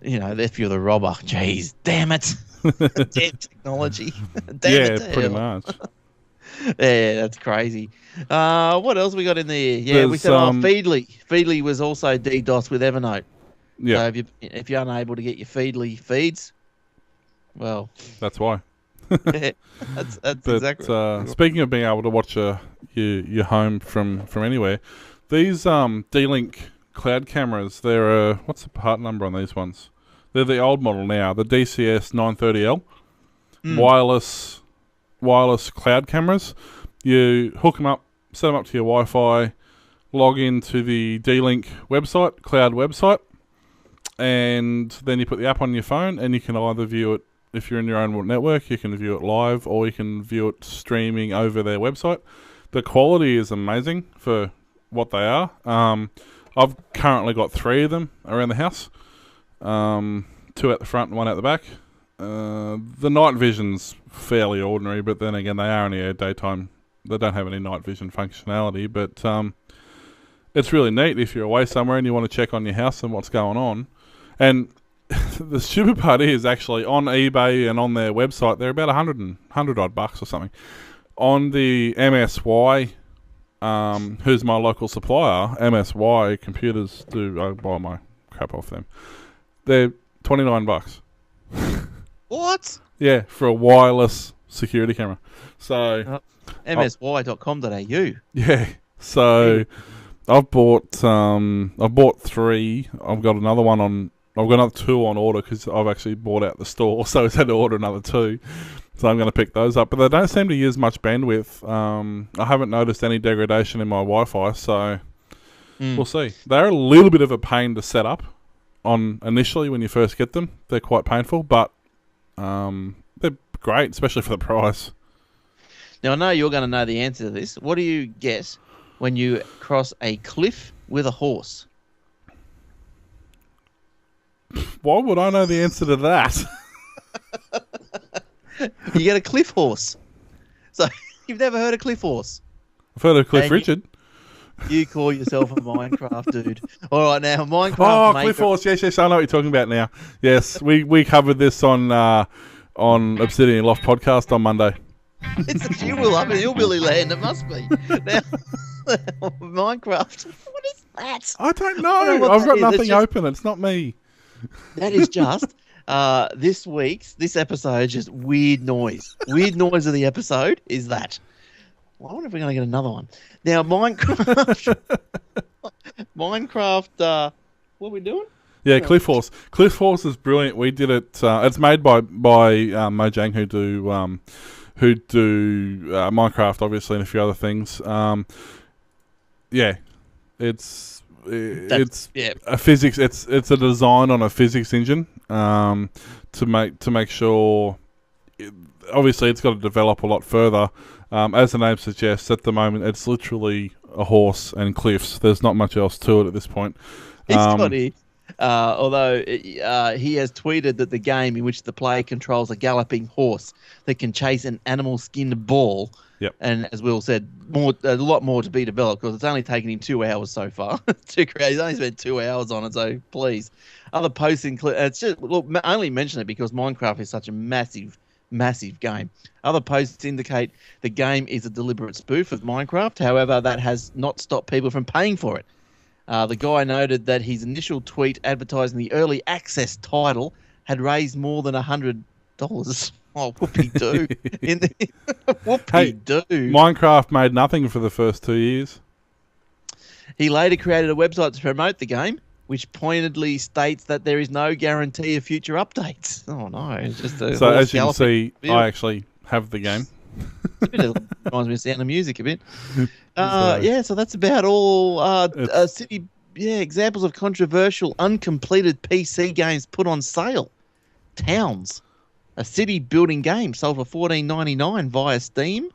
if you're the robber. Jeez, damn it. Damn technology. Damn it. Pretty much. Yeah, that's crazy. What else we got in there? Yeah, we said Feedly. Feedly was also DDoS with Evernote. Yeah. So if you're unable to get your Feedly feeds, well, that's why. Yeah, that's exactly. Speaking of being able to watch your home from anywhere, these D-Link cloud cameras, they're what's the part number on these ones? They're the old model now, the DCS 930L wireless cloud cameras. You hook them up, set them up to your Wi-Fi, log into the D-Link website, cloud website, and then you put the app on your phone, and you can either view it. If you're in your own network, you can view it live, or you can view it streaming over their website. The quality is amazing for what they are. I've currently got 3 of them around the house. 2 at the front and 1 at the back. The night vision's fairly ordinary, but then again, they are only a daytime. They don't have any night vision functionality, but it's really neat if you're away somewhere and you want to check on your house and what's going on. And the stupid part is actually on eBay and on their website, they're about $100 odd bucks or something. On the MSY, who's my local supplier, MSY Computers I buy my crap off them. They're $29. What? Yeah, for a wireless security camera. So msy.com.au. Yeah. So I've bought 3. I've got another one I've got another 2 on order because I've actually bought out the store, so I had to order another 2. So I'm going to pick those up. But they don't seem to use much bandwidth. I haven't noticed any degradation in my Wi-Fi, so we'll see. They're a little bit of a pain to set up on initially when you first get them. They're quite painful, but they're great, especially for the price. Now, I know you're going to know the answer to this. What do you get when you cross a cliff with a horse? Why would I know the answer to that? You get a cliff horse. So you've never heard of cliff horse? I've heard of Cliff And Richard. You call yourself a Minecraft dude. All right, now Minecraft. Oh, maker- Cliff Horse. Yes, I know what you're talking about now. Yes, we covered this on Obsidian Loft podcast on Monday. It's you will up in hillbilly land. It must be now. Minecraft. What is that? I don't I know. don't know what I've that got is. nothing It's just- open. It's not me. That is just this episode. Just weird noise. Weird noise of the episode is that. Well, I wonder if we're going to get another one. Now, Minecraft. Minecraft. What are we doing? Yeah, Cliff Horse. Cliff Horse is brilliant. We did it. It's made by Mojang, who do Minecraft, obviously, and a few other things. Yeah, it's a physics. It's a design on a physics engine to make sure. Obviously, it's got to develop a lot further. As the name suggests, at the moment, it's literally a horse and cliffs. There's not much else to it at this point. It's funny. Although he has tweeted that the game in which the player controls a galloping horse that can chase an animal-skinned ball. Yep. And as Will said, a lot more to be developed because it's only taken him 2 hours so far to create. He's only spent 2 hours on it, so please. Other posts include. It's just I only mention it because Minecraft is such a massive game. Other posts indicate the game is a deliberate spoof of Minecraft. However, that has not stopped people from paying for it. The guy noted that his initial tweet advertising the early access title had raised more than $100. Oh, whoopee-doo. Whoopee-doo. Minecraft made nothing for the first 2 years. He later created a website to promote the game, which pointedly states that there is no guarantee of future updates. Oh, no. It's just a So horse as you can see, field. I actually have the game. It reminds me of Sound of Music a bit. So that's about all. City, examples of controversial, uncompleted PC games put on sale. Towns, a city building game sold for $14.99 via Steam.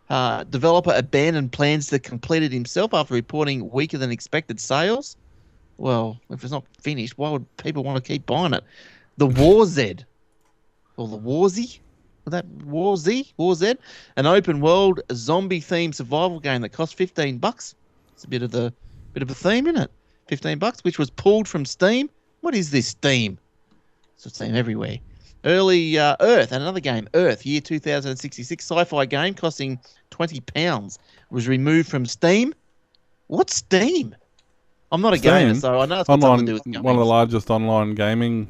Developer abandoned plans to complete it himself after reporting weaker than expected sales. Well, if it's not finished, why would people want to keep buying it? The War Z, or the Warzy? That War Z, an open world zombie themed survival game that cost $15. It's a bit of a theme in it. $15, which was pulled from Steam. What is this Steam? It's Steam everywhere. Early Earth, another game, Earth, year 2066, sci-fi game costing £20, was removed from Steam. What's Steam? I'm not a gamer, so I know it's got something to do with gaming. One of the largest online gaming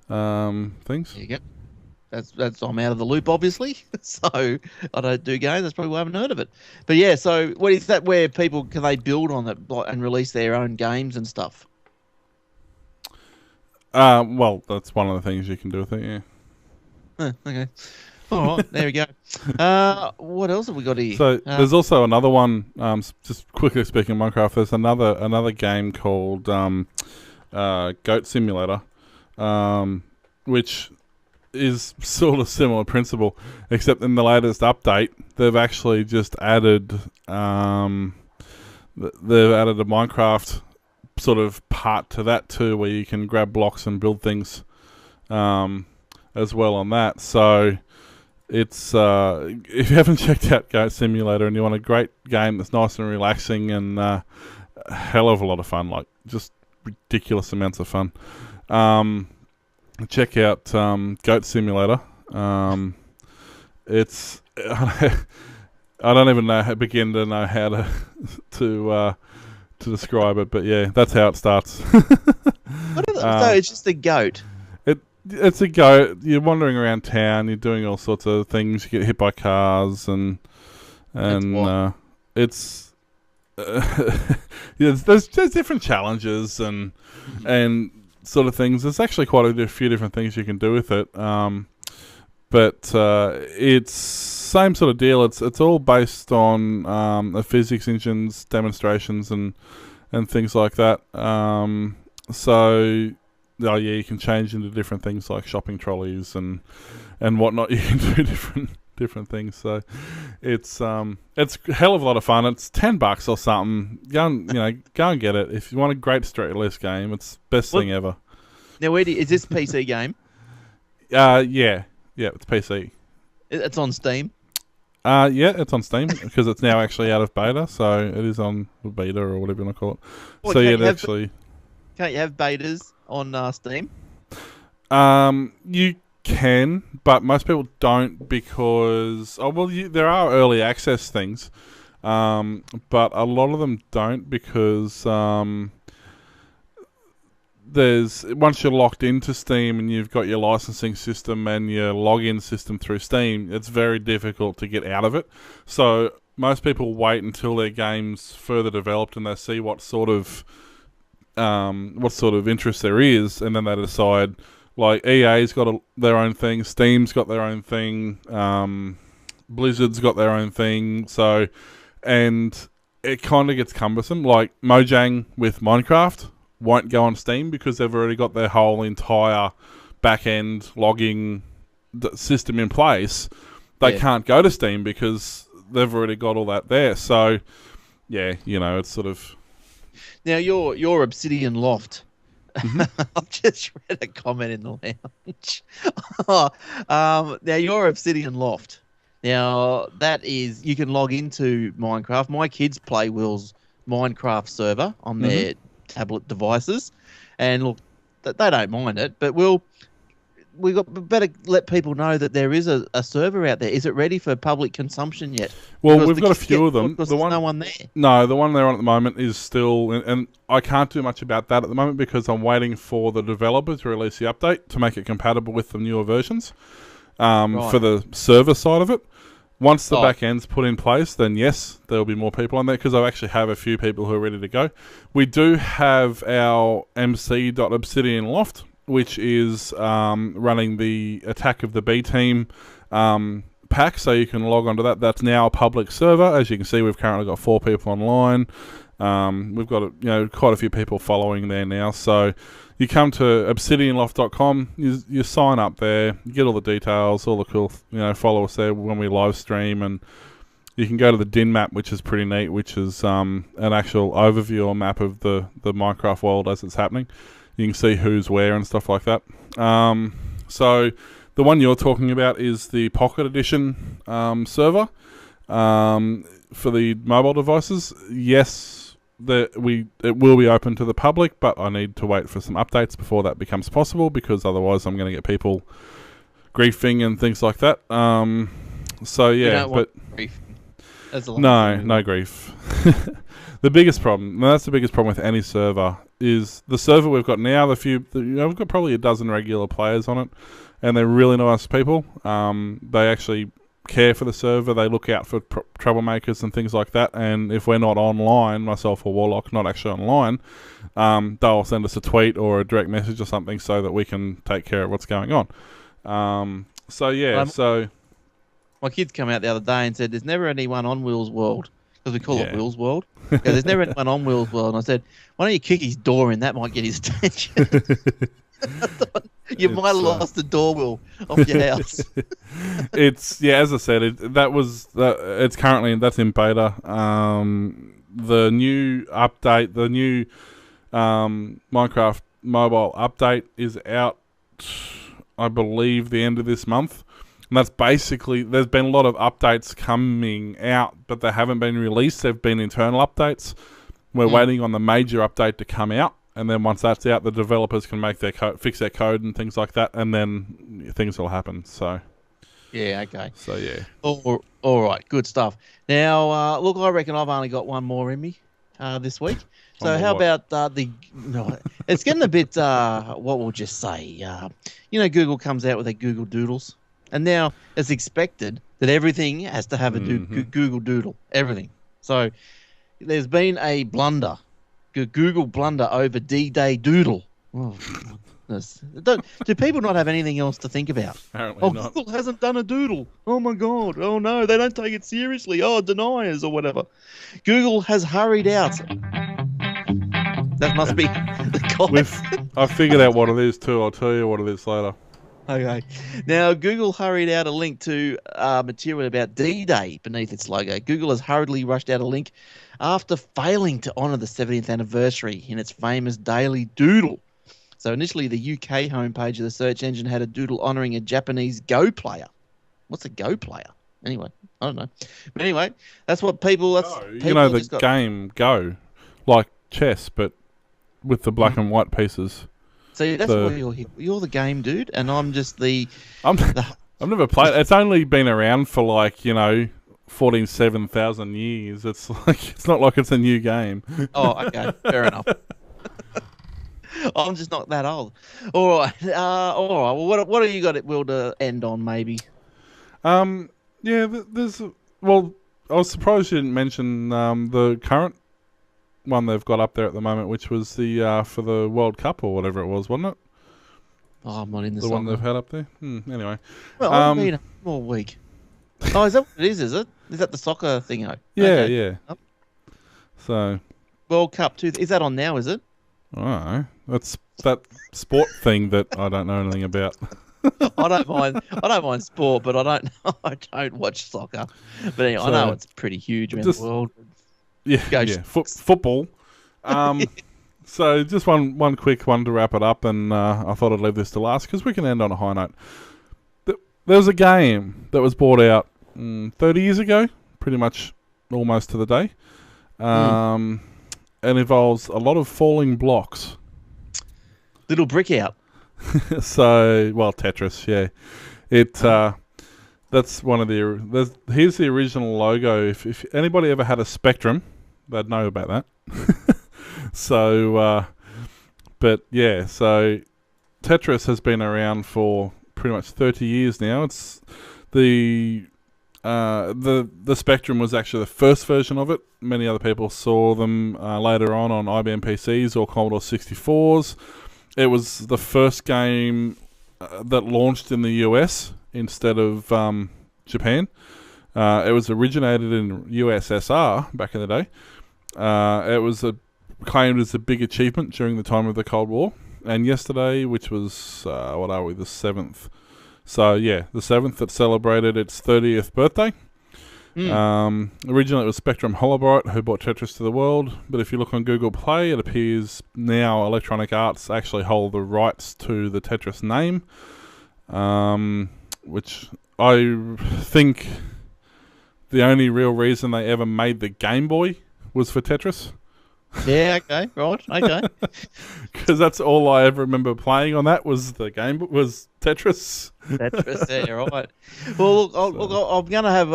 things. There you go. That's I'm out of the loop, obviously. So I don't do games. That's probably why I haven't heard of it. But yeah, so what is that? Where people can they build on it and release their own games and stuff? Well, that's one of the things you can do with it. Yeah. Okay. All right. There we go. What else have we got here? So there's also another one. Just quickly speaking, of Minecraft. There's another game called Goat Simulator, which is sort of similar principle, except in the latest update, they've actually just added a Minecraft sort of part to that too, where you can grab blocks and build things as well on that. So it's if you haven't checked out Goat Simulator and you want a great game that's nice and relaxing and a hell of a lot of fun, like just ridiculous amounts of fun, check out Goat Simulator. It's I don't even begin to know how to describe it, but yeah, that's how it starts. So it's just a goat. It's a goat. You're wandering around town. You're doing all sorts of things. You get hit by cars and it's there's different challenges and sort of things. There's actually quite a few different things you can do with it. But it's same sort of deal. It's all based on the physics engines, demonstrations, and things like that. You can change into different things like shopping trolleys and whatnot. You can do different things. So it's a hell of a lot of fun. It's $10 or something. Go and get it if you want a great straight list game. It's best thing ever. Now, is this PC game? Yeah. Yeah, it's PC. It's on Steam. Yeah, it's on Steam because it's now actually out of beta, so it is on the beta or whatever you want to call it. Well, So yeah, can't you have betas on Steam? You can, but most people don't because there are early access things, but a lot of them don't because there's once you're locked into Steam and you've got your licensing system and your login system through Steam, it's very difficult to get out of it. So most people wait until their game's further developed and they see what sort of interest there is, and then they decide. Like EA's got their own thing, Steam's got their own thing, Blizzard's got their own thing. So, and it kind of gets cumbersome. Like Mojang with Minecraft won't go on Steam because they've already got their whole entire back-end logging system in place. They can't go to Steam because they've already got all that there. So, yeah, it's sort of... Now, your Obsidian Loft... Mm-hmm. I've just read a comment in the lounge. Now, your Obsidian Loft. Now, that is... You can log into Minecraft. My kids play Will's Minecraft server on their tablet devices. And, look, they don't mind it. But we better let people know that there is a server out there. Is it ready for public consumption yet? Well, we've got a few of them. There's no one there. No, the one they're on at the moment is still... And I can't do much about that at the moment because I'm waiting for the developer to release the update to make it compatible with the newer versions for the server side of it. Once the back end's put in place, then yes, there'll be more people on there because I actually have a few people who are ready to go. We do have our MC.Obsidian Loft, which is running the Attack of the B Team pack, so you can log onto that. That's now a public server. As you can see, we've currently got 4 people online. We've got quite a few people following there now. So you come to obsidianloft.com, you sign up there, you get all the details, all the cool, follow us there when we live stream, and you can go to the DIN map, which is pretty neat, which is an actual overview or map of the Minecraft world as it's happening. You can see who's where and stuff like that. So the one you're talking about is the Pocket Edition server for the mobile devices. Yes, it will be open to the public, but I need to wait for some updates before that becomes possible because otherwise I'm going to get people griefing and things like that. So yeah, but grief. No grief. The biggest problem, and that's the biggest problem with any server, is the server we've got now. We've got probably a dozen regular players on it, and they're really nice people. They actually care for the server. They look out for troublemakers and things like that. And if we're not online, myself or Warlock, not actually online, they'll send us a tweet or a direct message or something so that we can take care of what's going on. So my kids come out the other day and said, "There's never anyone on Will's World." Because we call it Will's World. There's never anyone on Will's World. And I said, why don't you kick his door in? That might get his attention. I thought, you might have lost the door, Will, off your house. As I said, it's currently, that's in beta. The new update, the new Minecraft mobile update is out, I believe, the end of this month. And that's basically, there's been a lot of updates coming out, but they haven't been released. They've been internal updates. We're waiting on the major update to come out. And then once that's out, the developers can make their fix their code and things like that. And then things will happen. So, yeah, okay. So, yeah. All right, good stuff. Now, look, I reckon I've only got one more in me this week. So how about it's getting a bit, what we'll just say, Google comes out with their Google Doodles. And now it's expected that everything has to have a Google Doodle, everything. So there's been a blunder, Google blunder over D-Day Doodle. Oh, goodness. Do people not have anything else to think about? Apparently not. Google hasn't done a doodle. Oh, my God. Oh, no, they don't take it seriously. Oh, deniers or whatever. Google has hurried out. That must be the comment. I figured out what it is, too. I'll tell you what it is later. Okay. Now, Google hurried out a link to material about D-Day beneath its logo. Google has hurriedly rushed out a link after failing to honour the 70th anniversary in its famous daily doodle. So initially, the UK homepage of the search engine had a doodle honouring a Japanese Go player. What's a Go player? Anyway, I don't know. But anyway, that's what people. That's Go. people You know the just got, game Go, like chess, but with the black and white pieces. See, that's why you're the game dude, and I'm just I've never played. It's only been around for 7,000 years. It's it's not like it's a new game. Oh, okay, fair enough. I'm just not that old. All right. Well, what have you got, Will, to end on, maybe? Yeah. Well, I was surprised you didn't mention the current one they've got up there at the moment, which was the for the World Cup or whatever it was, wasn't it? Oh, I'm not in the one they've had up there. Anyway. Well, I've been all week. Oh, is that what it is? Is it? Is that the soccer thing? Yeah, okay. yeah. So World Cup 2. Is that on now? Is it? I don't know. That's that sport thing that I don't know anything about. I don't mind sport, but I don't watch soccer. But anyway, I know it's pretty huge around the world. Yeah, football. So just one quick one to wrap it up, and I thought I'd leave this to last because we can end on a high note. There was a game that was brought out 30 years ago, pretty much almost to the day, and involves a lot of falling blocks. Little brick out. So, well, Tetris, yeah. That's one of the... Here's the original logo. If anybody ever had a Spectrum, they'd know about that. So, but yeah, so Tetris has been around for pretty much 30 years now. It's the Spectrum was actually the first version of it. Many other people saw them later on IBM PCs or Commodore 64s. It was the first game that launched in the US instead of Japan. It was originated in USSR back in the day. It was claimed as a big achievement during the time of the Cold War. And yesterday, which was, the 7th. So, yeah, the 7th that celebrated its 30th birthday. Originally, it was Spectrum Holobyte who brought Tetris to the world. But if you look on Google Play, it appears now Electronic Arts actually hold the rights to the Tetris name. Which I think the only real reason they ever made the Game Boy was for Tetris. Yeah, okay, right, okay. Because that's all I ever remember playing on that was the game, was Tetris. Tetris, yeah, right. Well, look, I'm going to have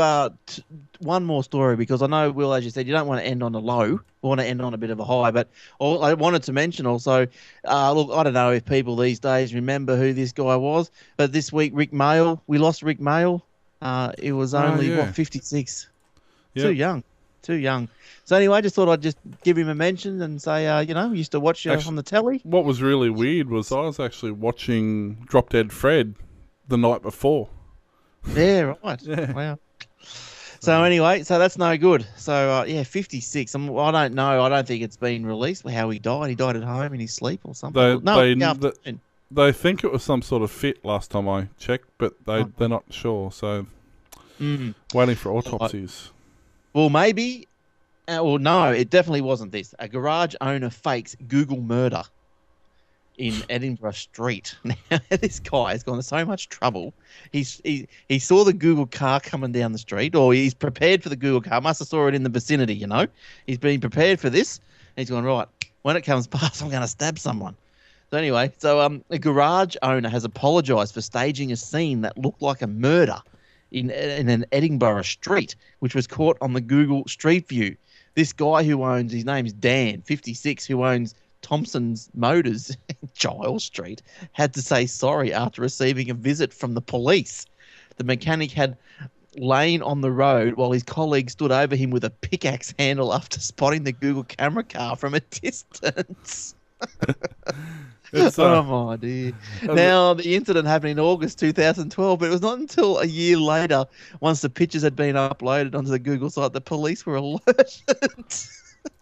one more story because I know, Will, as you said, you don't want to end on a low. You want to end on a bit of a high. But I wanted to mention also, look, I don't know if people these days remember who this guy was, but this week, Rick Mail, we lost Rick Mail. It was only, 56? Yep. Too young. So anyway, I just thought I'd just give him a mention and say, we used to watch on the telly. What was really weird was I was actually watching Drop Dead Fred the night before. Yeah, right. Yeah. Wow. So anyway, so that's no good. So 56. I don't know. I don't think it's been released how he died. He died at home in his sleep or something. They think it was some sort of fit last time I checked, but they're not sure. So waiting for autopsies. Well, maybe, or no, it definitely wasn't this. A garage owner fakes Google murder in Edinburgh Street. Now, this guy has gone to so much trouble. He saw the Google car coming down the street, or he's prepared for the Google car. Must have saw it in the vicinity, He's been prepared for this. And he's gone, right, when it comes past, I'm going to stab someone. So anyway, a garage owner has apologised for staging a scene that looked like a murder in an Edinburgh street, which was caught on the Google Street View. This guy his name's Dan, 56, who owns Thompson's Motors in Giles Street, had to say sorry after receiving a visit from the police. The mechanic had lain on the road while his colleague stood over him with a pickaxe handle after spotting the Google camera car from a distance. Oh my dear. Now, the incident happened in August 2012, but it was not until a year later, once the pictures had been uploaded onto the Google site, the police were alerted.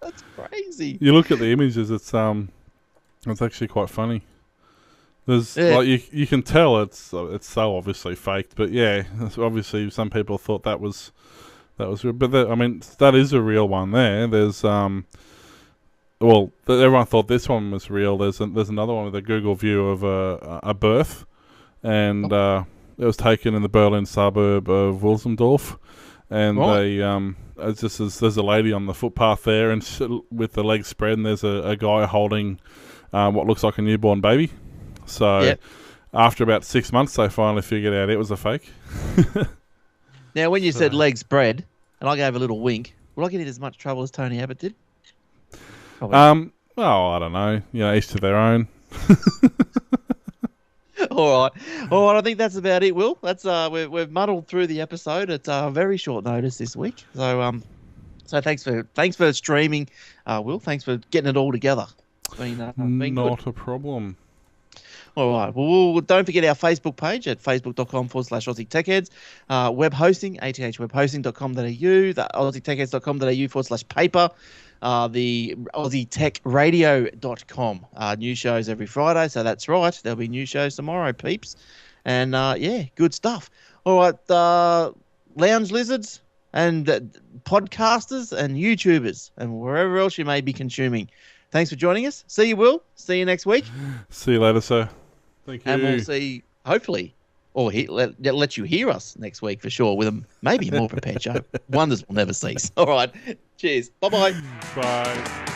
That's crazy. You look at the images, it's actually quite funny. There's you can tell it's so obviously faked, but yeah, obviously some people thought that was real. But that is a real one there. There's everyone thought this one was real. There's another one with a Google view of a birth, and it was taken in the Berlin suburb of Wilsendorf, and there's a lady on the footpath there, and with the legs spread, and there's a guy holding what looks like a newborn baby. So after about 6 months, they finally figured out it was a fake. Now, when you said legs spread, and I gave a little wink, will I get in as much trouble as Tony Abbott did? I don't know. Each to their own. All right. I think that's about it, Will. That's we've muddled through the episode. It's very short notice this week. So thanks for streaming, Will. Thanks for getting it all together. It's been not good. A problem. All right. Well, don't forget our Facebook page at facebook.com/Aussie Techheads. Web hosting, athwebhosting.com.au, the aussietechheads.com.au/paper. The AussieTechRadio.com. New shows every Friday, so that's right. There'll be new shows tomorrow, peeps. And good stuff. All right, lounge lizards and podcasters and YouTubers and wherever else you may be consuming. Thanks for joining us. See you, Will. See you next week. See you later, sir. Thank you. And we'll see, hopefully, or let you hear us next week for sure with maybe a more prepared show. Wonders will never cease. All right. Cheers. Bye-bye. Bye.